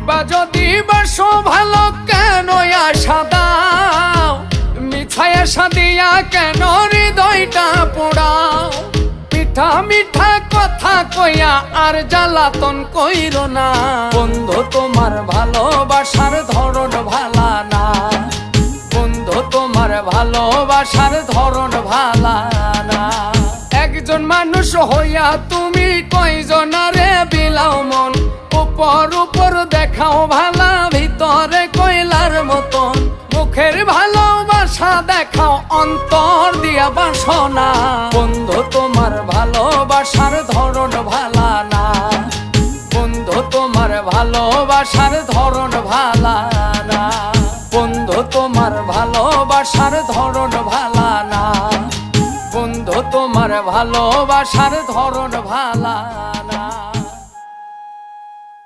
বা যদি বাসো ভালো কেন আশা দাও, মিঠাই আশা দিয়া কেন হৃদয়টা পোড়াও। মিঠা মিঠা কথা কইয়া আর জ্বালাতন কইরো না, বন্ধু তোমার ভালোবাসার ধরন ভালা না, বন্ধু তোমার ভালোবাসার ধরন ভালা না। একজন মানুষ হইয়া তুমি কয়জনারে বিলাও মন, উপর উপর দেখাও ভালা ভিতরে কয়লার মতন। মুখের ভালোবাসা দেখাও অন্তর দিয়া বাসনা, বন্ধু তোমার ভালোবাসার ধরন ভালা না, বন্ধু তোমার ভালোবাসার ধরন ভালা না, বন্ধু তোমার ভালোবাসার ধরন ভালা না, বন্ধু তোমার ভালোবাসার ধরন ভালা না।